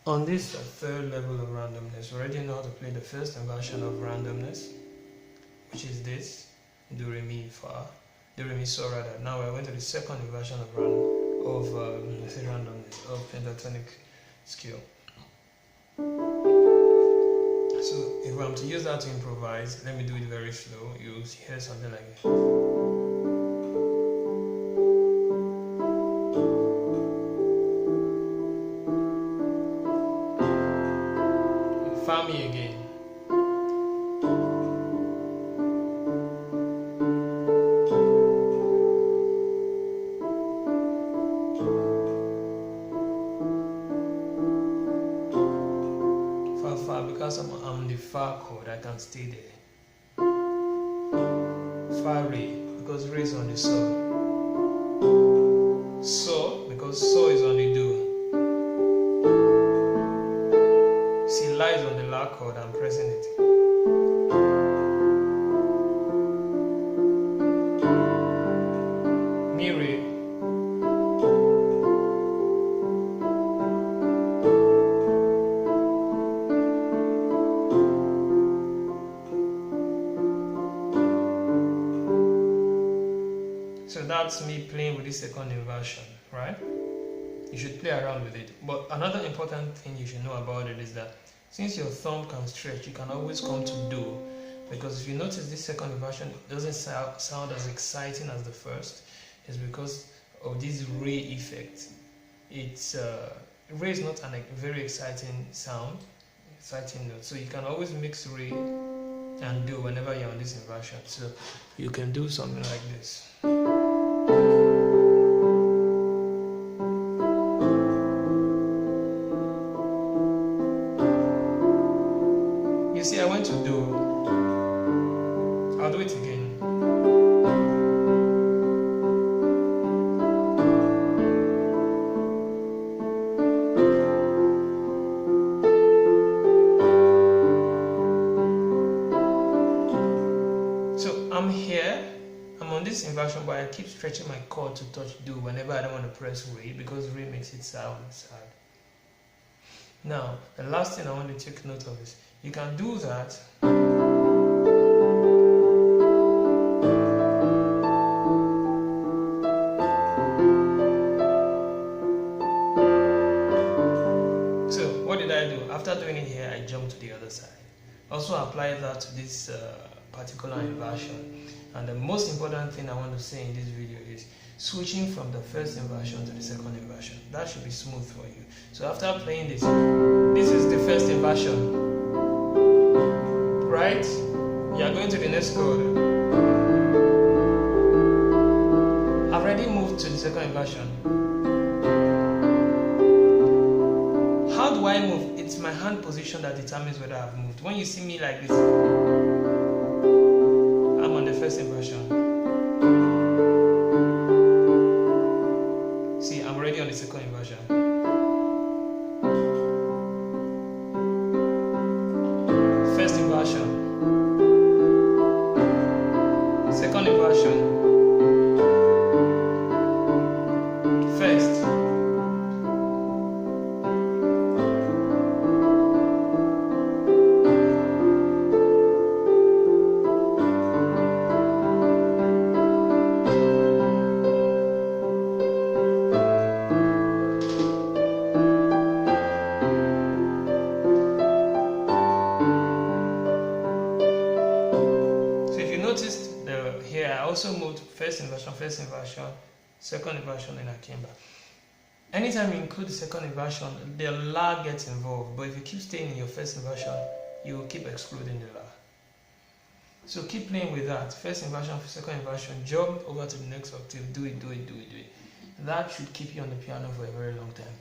On this third level of randomness, we already know how to play the first inversion of randomness, which is this, do re mi fa, do re mi so rather. Now we're going to the second inversion of randomness, of pentatonic scale. So if I'm to use that to improvise, let me do it very slow. You'll hear something like this. Fa mi again. Fa fa, because I'm on the fa chord, I can stay there. Fa re, because re is on the so. So, because so is on the do. Si la is on the la chord, I'm pressing it. Mi re. So that's me playing with this second inversion, right? You should play around with it. But another important thing you should know about it is that since your thumb can stretch, you can always come to do. Because if you notice, this second inversion doesn't sound as exciting as the first. It's because of this re effect. It's re is not a very exciting sound, exciting note. So you can always mix re and do whenever you're on this inversion. So you can do something like this. You see, I went to do. I'll do it again. So I'm here, I'm on this inversion, but I keep stretching my chord to touch do whenever I don't want to press re, because re makes it sound sad. Now, the last thing I want to take note of is you can do that. So, what did I do? After doing it here, I jumped to the other side. Also apply that to this particular inversion. And the most important thing I want to say in this video is switching from the first inversion to the second inversion. That should be smooth for you. So after playing this is the first inversion, right? You are going to the next chord. I've already moved to the second inversion. How do I move? It's my hand position that determines whether I've moved. When you see me like this, I'm on the first inversion. See, I'm already on the second inversion. First inversion. Second inversion. First. Here I also moved first inversion, second inversion, and I came back. Anytime you include the second inversion, the la gets involved, but if you keep staying in your first inversion, you will keep excluding the la. So keep playing with that. First inversion, second inversion, jump over to the next octave, do it. That should keep you on the piano for a very long time.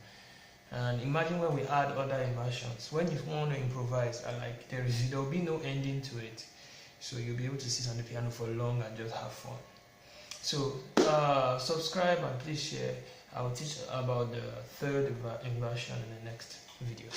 And imagine when we add other inversions. When you want to improvise, there will be no ending to it. So you'll be able to sit on the piano for long and just have fun. So subscribe and please share. I will teach about the third inversion in the next video.